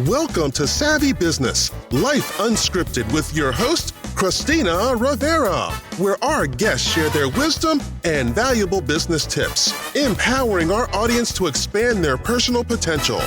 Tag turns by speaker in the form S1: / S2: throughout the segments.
S1: Welcome to Savvy Business, Life Unscripted with your host, Christina Rivera, where our guests share their wisdom and valuable business tips, empowering our audience to expand their personal potential.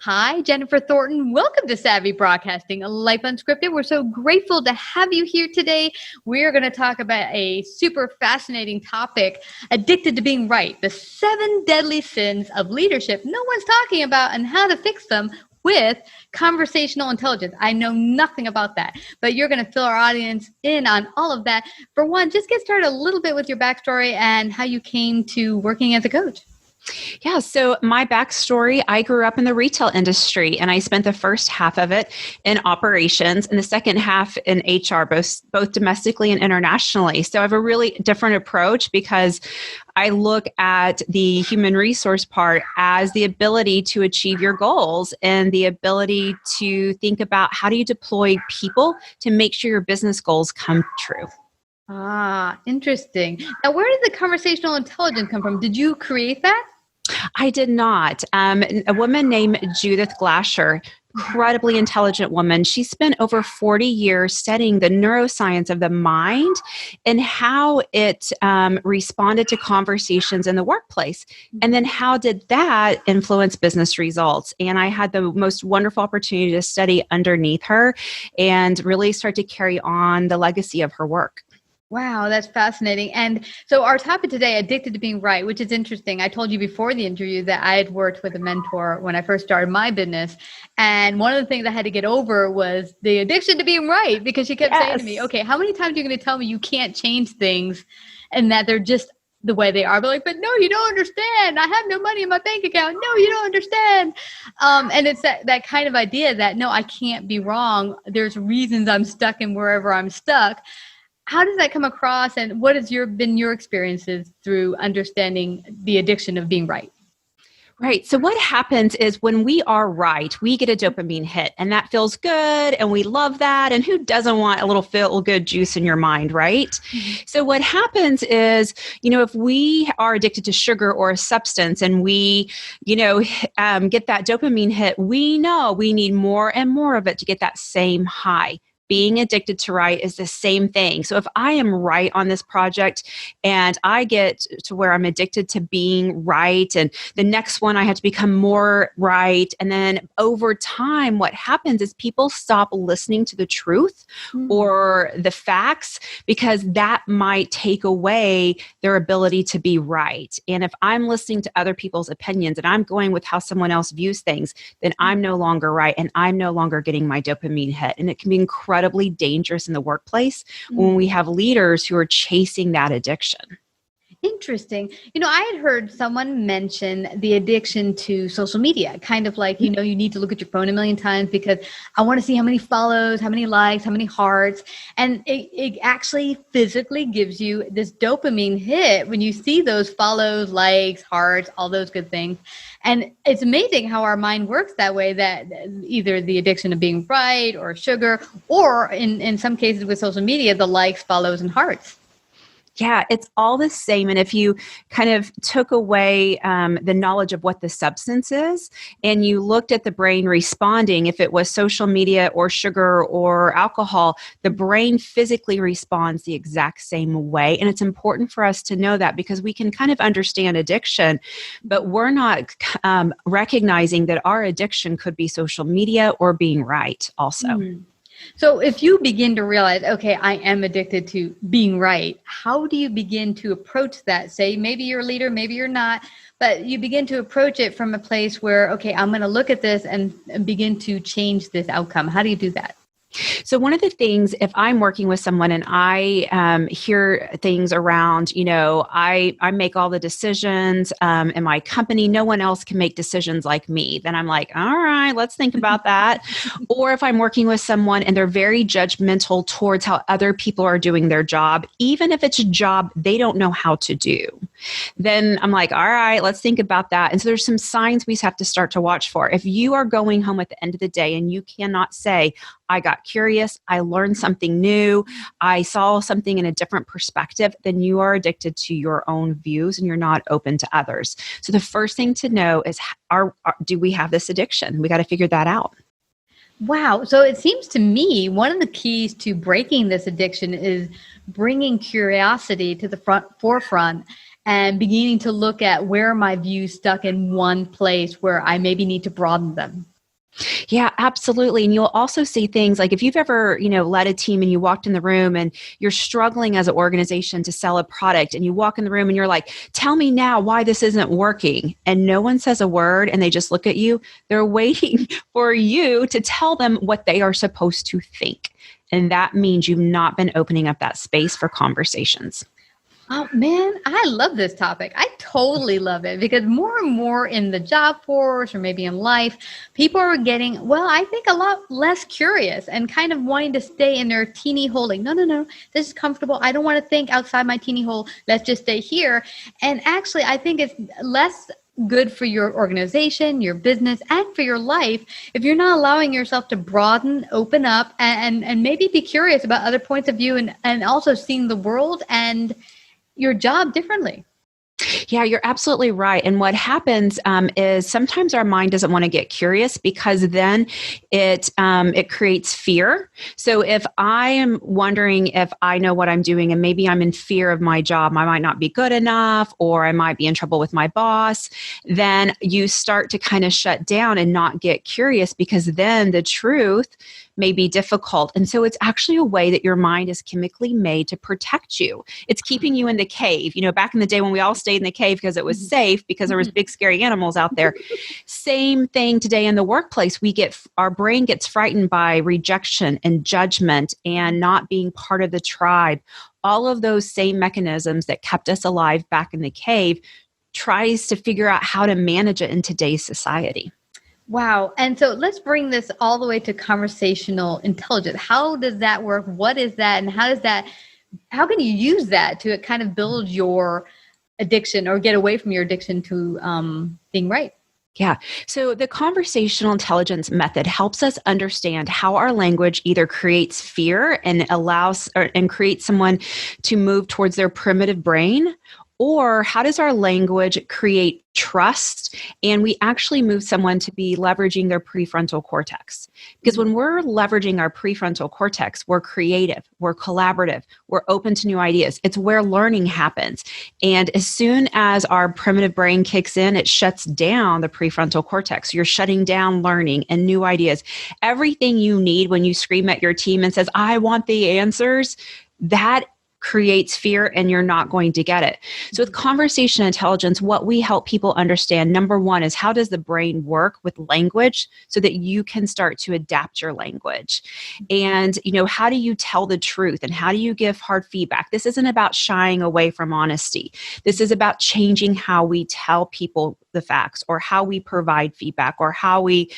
S2: Hi, Jennifer Thornton. Welcome to Savvy Broadcasting, Life Unscripted. We're so grateful to have you here today. We're going to talk about a super fascinating topic, addicted to being right, the 7 deadly sins of leadership no one's talking about and how to fix them with conversational intelligence. I know nothing about that, but you're going to fill our audience in on all of that. For one, just get started a little bit with your backstory and how you came to working as a coach.
S3: Yeah, so my backstory, I grew up in the retail industry and I spent the first half of it in operations and the second half in HR, both domestically and internationally. So I have a really different approach because I look at the human resource part as the ability to achieve your goals and the ability to think about how do you deploy people to make sure your business goals come true.
S2: Ah, interesting. Now, where did the conversational intelligence come from? Did you create that?
S3: I did not. A woman named Judith Glasher, incredibly intelligent woman. She spent over 40 years studying the neuroscience of the mind and how it responded to conversations in the workplace. And then how did that influence business results? And I had the most wonderful opportunity to study underneath her and really start to carry on the legacy of her work.
S2: Wow, that's fascinating. And so our topic today, addicted to being right, which is interesting. I told you before the interview that I had worked with a mentor when I first started my business. And one of the things I had to get over was the addiction to being right, because she kept saying to me, okay, how many times are you going to tell me you can't change things and that they're just the way they are? But like, but no, you don't understand. I have no money in my bank account. No, you don't understand. And it's that kind of idea that, no, I can't be wrong. There's reasons I'm stuck in wherever I'm stuck. How does that come across, and what has been your experiences through understanding the addiction of being right?
S3: Right. So what happens is when we are right, we get a dopamine hit and that feels good and we love that. And who doesn't want a little feel good juice in your mind, right? Mm-hmm. So what happens is, if we are addicted to sugar or a substance and we, get that dopamine hit, we know we need more and more of it to get that same high. Being addicted to right is the same thing. So if I am right on this project and I get to where I'm addicted to being right, and the next one I have to become more right. And then over time, what happens is people stop listening to the truth or the facts because that might take away their ability to be right. And if I'm listening to other people's opinions and I'm going with how someone else views things, then I'm no longer right and I'm no longer getting my dopamine hit. And it can be incredibly dangerous in the workplace when we have leaders who are chasing that addiction.
S2: Interesting. I had heard someone mention the addiction to social media, kind of like, you need to look at your phone a million times because I want to see how many follows, how many likes, how many hearts. And it actually physically gives you this dopamine hit when you see those follows, likes, hearts, all those good things. And it's amazing how our mind works that way, that either the addiction of being right or sugar, or in some cases with social media, the likes, follows, and hearts.
S3: Yeah, it's all the same. And if you kind of took away the knowledge of what the substance is and you looked at the brain responding, if it was social media or sugar or alcohol, the brain physically responds the exact same way. And it's important for us to know that because we can kind of understand addiction, but we're not recognizing that our addiction could be social media or being right also. Mm-hmm.
S2: So if you begin to realize, okay, I am addicted to being right, how do you begin to approach that? Say, maybe you're a leader, maybe you're not, but you begin to approach it from a place where, okay, I'm going to look at this and begin to change this outcome. How do you do that?
S3: So one of the things, if I'm working with someone and I hear things around, I make all the decisions in my company, no one else can make decisions like me, then I'm like, all right, let's think about that. Or if I'm working with someone and they're very judgmental towards how other people are doing their job, even if it's a job they don't know how to do. Then I'm like, all right, let's think about that. And so there's some signs we have to start to watch for. If you are going home at the end of the day and you cannot say, I got curious, I learned something new, I saw something in a different perspective, then you are addicted to your own views and you're not open to others. So the first thing to know is, do we have this addiction? We got to figure that out.
S2: Wow. So it seems to me one of the keys to breaking this addiction is bringing curiosity to the forefront and beginning to look at where my views stuck in one place where I maybe need to broaden them.
S3: Yeah, absolutely. And you'll also see things like if you've ever, led a team and you walked in the room and you're struggling as an organization to sell a product and you walk in the room and you're like, tell me now why this isn't working. And no one says a word and they just look at you. They're waiting for you to tell them what they are supposed to think. And that means you've not been opening up that space for conversations.
S2: Oh man, I love this topic. I totally love it because more and more in the job force or maybe in life, people are getting, I think a lot less curious and kind of wanting to stay in their teeny hole. Like, no, this is comfortable. I don't want to think outside my teeny hole. Let's just stay here. And actually, I think it's less good for your organization, your business, and for your life if you're not allowing yourself to broaden, open up, and maybe be curious about other points of view and also seeing the world and your job differently.
S3: Yeah, you're absolutely right. And what happens is sometimes our mind doesn't want to get curious because then it creates fear. So if I am wondering if I know what I'm doing and maybe I'm in fear of my job, I might not be good enough or I might be in trouble with my boss, then you start to kind of shut down and not get curious because then the truth may be difficult. And so it's actually a way that your mind is chemically made to protect you. It's keeping you in the cave. Back in the day when we all stayed in the cave because it was safe, because there was big scary animals out there. Same thing today in the workplace. Our brain gets frightened by rejection and judgment and not being part of the tribe. All of those same mechanisms that kept us alive back in the cave tries to figure out how to manage it in today's society.
S2: Wow. And so let's bring this all the way to conversational intelligence. How does that work? What is that? And how can you use that to kind of build your addiction or get away from your addiction to being right?
S3: Yeah. So the conversational intelligence method helps us understand how our language either creates fear and creates someone to move towards their primitive brain, or how does our language create trust and we actually move someone to be leveraging their prefrontal cortex? Because when we're leveraging our prefrontal cortex, we're creative, we're collaborative, we're open to new ideas. It's where learning happens. And as soon as our primitive brain kicks in, it shuts down the prefrontal cortex. You're shutting down learning and new ideas. Everything you need when you scream at your team and says, I want the answers, that creates fear and you're not going to get it. So with conversation intelligence, what we help people understand, number one, is how does the brain work with language so that you can start to adapt your language? And, how do you tell the truth and how do you give hard feedback? This isn't about shying away from honesty. This is about changing how we tell people the facts or how we provide feedback or how we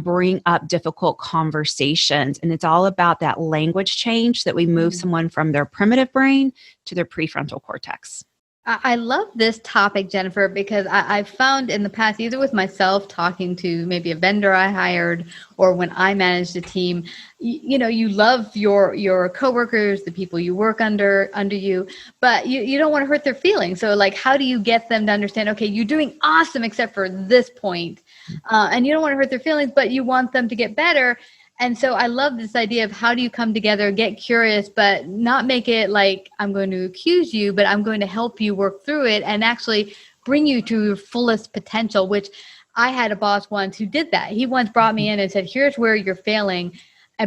S3: bring up difficult conversations. And it's all about that language change that we move someone from their primitive brain to their prefrontal cortex.
S2: I love this topic, Jennifer, because I've found in the past, either with myself talking to maybe a vendor I hired or when I managed a team, you love your coworkers, the people you work under you, but you don't want to hurt their feelings. So like, how do you get them to understand, okay, you're doing awesome except for this point, and you don't want to hurt their feelings, but you want them to get better. And so I love this idea of how do you come together, get curious, but not make it like I'm going to accuse you, but I'm going to help you work through it and actually bring you to your fullest potential, which I had a boss once who did that. He once brought me in and said, here's where you're failing,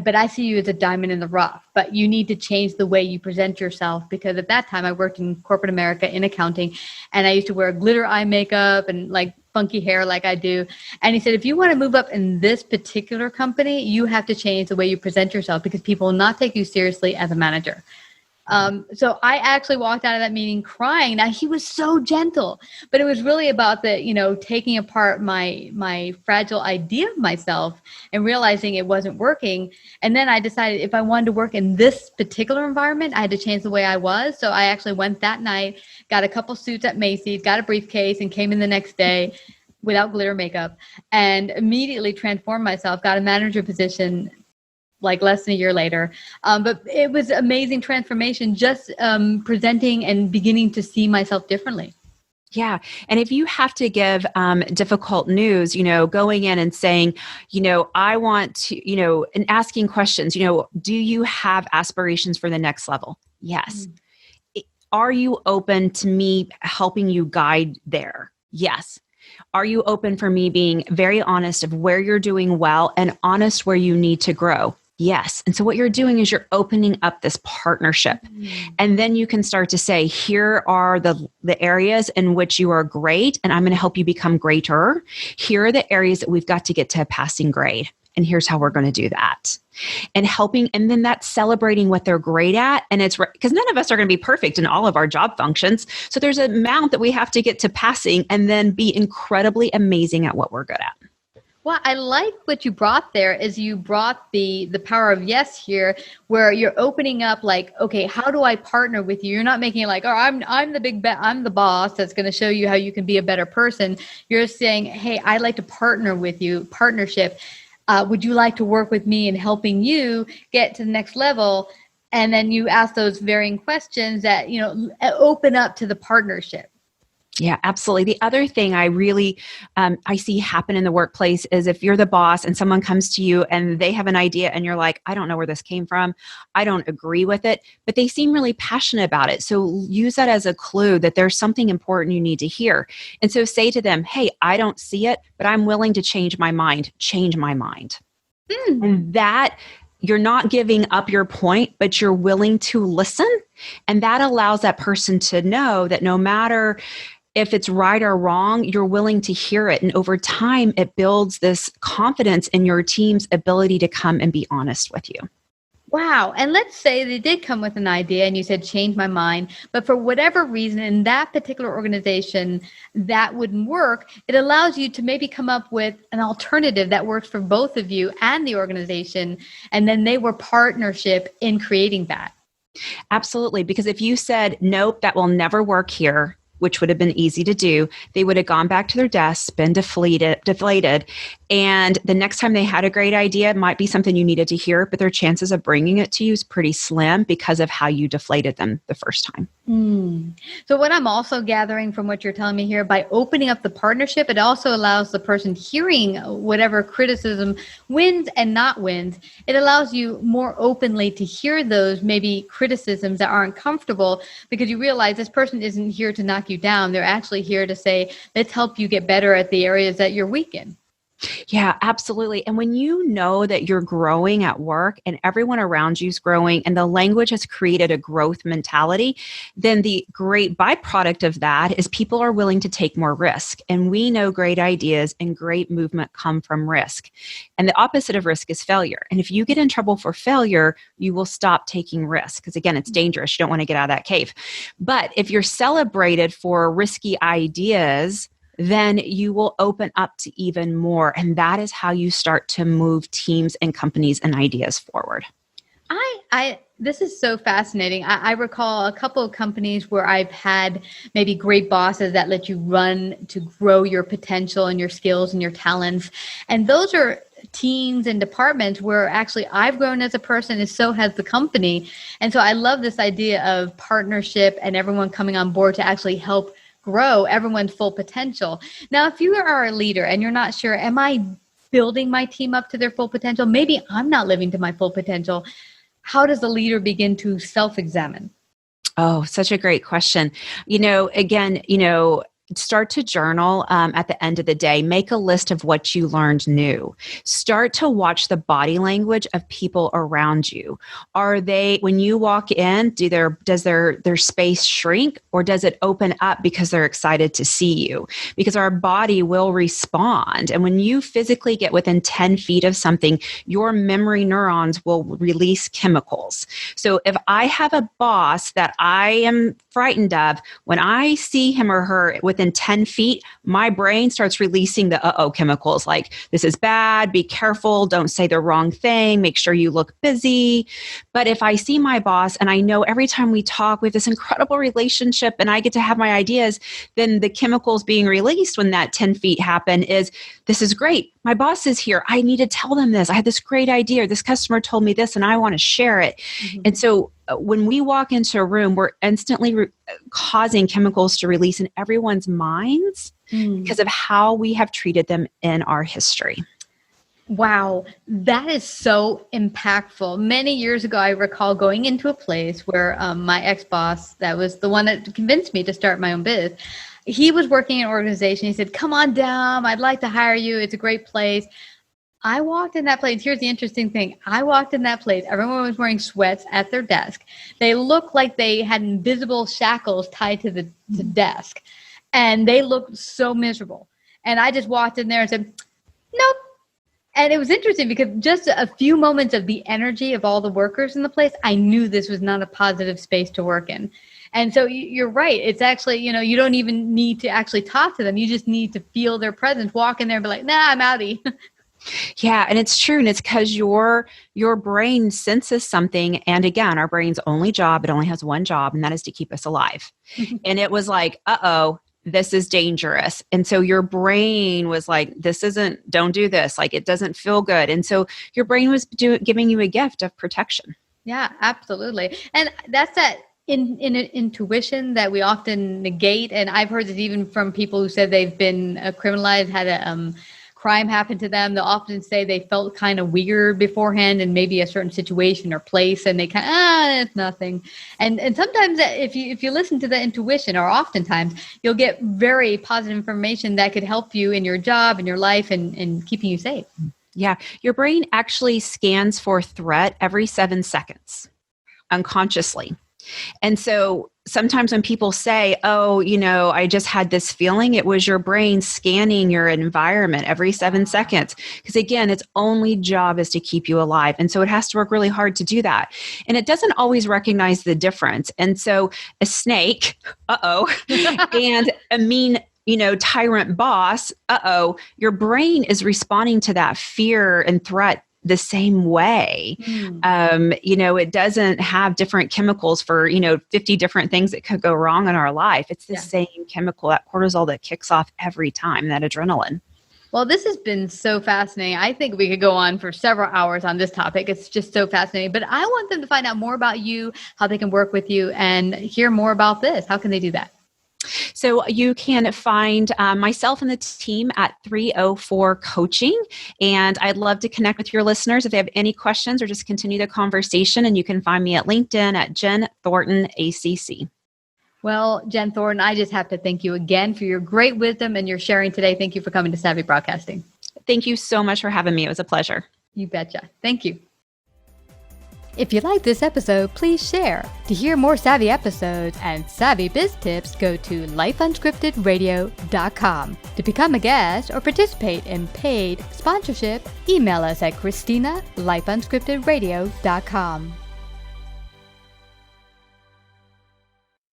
S2: but I see you as a diamond in the rough, but you need to change the way you present yourself. Because at that time I worked in corporate America in accounting and I used to wear glitter eye makeup and like funky hair like I do. And he said, if you want to move up in this particular company, you have to change the way you present yourself because people will not take you seriously as a manager. So I actually walked out of that meeting crying. Now he was so gentle, but it was really about taking apart my fragile idea of myself and realizing it wasn't working. And then I decided if I wanted to work in this particular environment, I had to change the way I was. So I actually went that night, got a couple suits at Macy's, got a briefcase, and came in the next day without glitter makeup and immediately transformed myself, got a manager position like less than a year later. But it was amazing transformation, just presenting and beginning to see myself differently.
S3: Yeah. And if you have to give difficult news, going in and saying, I want to, and asking questions, do you have aspirations for the next level? Yes. Are you open to me helping you guide there? Yes. Are you open for me being very honest of where you're doing well and honest where you need to grow? Yes. And so what you're doing is you're opening up this partnership. And then you can start to say, here are the areas in which you are great, and I'm going to help you become greater. Here are the areas that we've got to get to a passing grade. And here's how we're going to do that. And helping, and then that's celebrating what they're great at. And it's because none of us are going to be perfect in all of our job functions. So there's an amount that we have to get to passing and then be incredibly amazing at what we're good at.
S2: Well, I like what you brought there is you brought the power of yes here, where you're opening up like, okay, how do I partner with you? You're not making it like, oh, I'm the boss that's going to show you how you can be a better person. You're saying, hey, I'd like to partner with you, partnership. Would you like to work with me in helping you get to the next level? And then you ask those varying questions that, open up to the partnership.
S3: Yeah, absolutely. The other thing I really, I see happen in the workplace is if you're the boss and someone comes to you and they have an idea and you're like, I don't know where this came from. I don't agree with it, but they seem really passionate about it. So use that as a clue that there's something important you need to hear. And so say to them, hey, I don't see it, but I'm willing to change my mind. Change my mind. And that you're not giving up your point, but you're willing to listen. And that allows that person to know that no matter if it's right or wrong, you're willing to hear it. And over time, it builds this confidence in your team's ability to come and be honest with you.
S2: Wow. And let's say they did come with an idea and you said, change my mind. But for whatever reason, in that particular organization, that wouldn't work. It allows you to maybe come up with an alternative that works for both of you and the organization. And then they were partnership in creating that.
S3: Absolutely. Because if you said, nope, that will never work here, which would have been easy to do, they would have gone back to their desks, been deflated. And the next time they had a great idea, it might be something you needed to hear, but their chances of bringing it to you is pretty slim because of how you deflated them the first time.
S2: So what I'm also gathering from what you're telling me here, by opening up the partnership, it also allows the person hearing whatever criticism wins and not wins. It allows you more openly to hear those maybe criticisms that aren't comfortable because you realize this person isn't here to knock you down. They're actually here to say, let's help you get better at the areas that you're weak in.
S3: Yeah, absolutely. And when you know that you're growing at work and everyone around you is growing and the language has created a growth mentality, then the great byproduct of that is people are willing to take more risk. And we know great ideas and great movement come from risk. And the opposite of risk is failure. And if you get in trouble for failure, you will stop taking risks because again, it's dangerous. You don't want to get out of that cave. But if you're celebrated for risky ideas, then you will open up to even more. And that is how you start to move teams and companies and ideas forward.
S2: This is so fascinating. I recall a couple of companies where I've had maybe great bosses that let you run to grow your potential and your skills and your talents. And those are teams and departments where actually I've grown as a person and so has the company. And so I love this idea of partnership and everyone coming on board to actually help grow everyone's full potential. Now, if you are a leader and you're not sure, am I building my team up to their full potential? Maybe I'm not living to my full potential. How does the leader begin to self-examine?
S3: Oh, such a great question. start to journal at the end of the day. Make a list of what you learned new. Start to watch the body language of people around you. Are they, when you walk in, does their space shrink, or does it open up because they're excited to see you? Because our body will respond. And when you physically get within 10 feet of something, your memory neurons will release chemicals. So if I have a boss that I am frightened of, when I see him or her within 10 feet, my brain starts releasing the uh-oh chemicals, like, this is bad, be careful, don't say the wrong thing, make sure you look busy. But if I see my boss and I know every time we talk, we have this incredible relationship and I get to have my ideas, then the chemicals being released when that 10 feet happen is, this is great. My boss is here. I need to tell them this. I had this great idea. This customer told me this and I want to share it. Mm-hmm. And so when we walk into a room, we're instantly causing chemicals to release in everyone's minds because of how we have treated them in our history.
S2: Wow, that is so impactful. Many years ago, I recall going into a place where my ex-boss, that was the one that convinced me to start my own biz, he was working in an organization. He said, come on down. I'd like to hire you. It's a great place. I walked in that place. Here's the interesting thing. I walked in that place. Everyone was wearing sweats at their desk. They looked like they had invisible shackles tied to the desk. And they looked so miserable. And I just walked in there and said, nope. And it was interesting because just a few moments of the energy of all the workers in the place, I knew this was not a positive space to work in. And so you're right. It's actually, you don't even need to actually talk to them. You just need to feel their presence, walk in there and be like, nah, I'm outie.
S3: Yeah. And it's true. And it's because your brain senses something. And again, our brain's only job, it only has one job, and that is to keep us alive. And it was like, uh-oh, this is dangerous. And so your brain was like, don't do this. Like, it doesn't feel good. And so your brain was giving you a gift of protection. Yeah,
S2: absolutely. And that's that intuition that we often negate. And I've heard this even from people who said they've been criminalized, had a crime happen to them. They'll often say they felt kind of weird beforehand in maybe a certain situation or place, and they kind of, it's nothing. And sometimes if you listen to the intuition, or oftentimes, you'll get very positive information that could help you in your job and your life and keeping you safe.
S3: Yeah. Your brain actually scans for threat every 7 seconds unconsciously. And so sometimes when people say, oh, I just had this feeling, it was your brain scanning your environment every 7 seconds. Because again, its only job is to keep you alive. And so it has to work really hard to do that. And it doesn't always recognize the difference. And so a snake, and a mean tyrant boss, your brain is responding to that fear and threat the same way. It doesn't have different chemicals for, 50 different things that could go wrong in our life. It's the same chemical, that cortisol, that kicks off every time, that adrenaline.
S2: Well, this has been so fascinating. I think we could go on for several hours on this topic. It's just so fascinating. But I want them to find out more about you, how they can work with you, and hear more about this. How can they do that?
S3: So you can find myself and the team at 304 Coaching. And I'd love to connect with your listeners if they have any questions or just continue the conversation. And you can find me at LinkedIn at Jen Thornton, ACC.
S2: Well, Jen Thornton, I just have to thank you again for your great wisdom and your sharing today. Thank you for coming to Savvy Broadcasting.
S3: Thank you so much for having me. It was a pleasure.
S2: You betcha. Thank you. If you liked this episode, please share. To hear more Savvy episodes and Savvy Biz tips, go to lifeunscriptedradio.com. To become a guest or participate in paid sponsorship, email us at Christina@lifeunscriptedradio.com.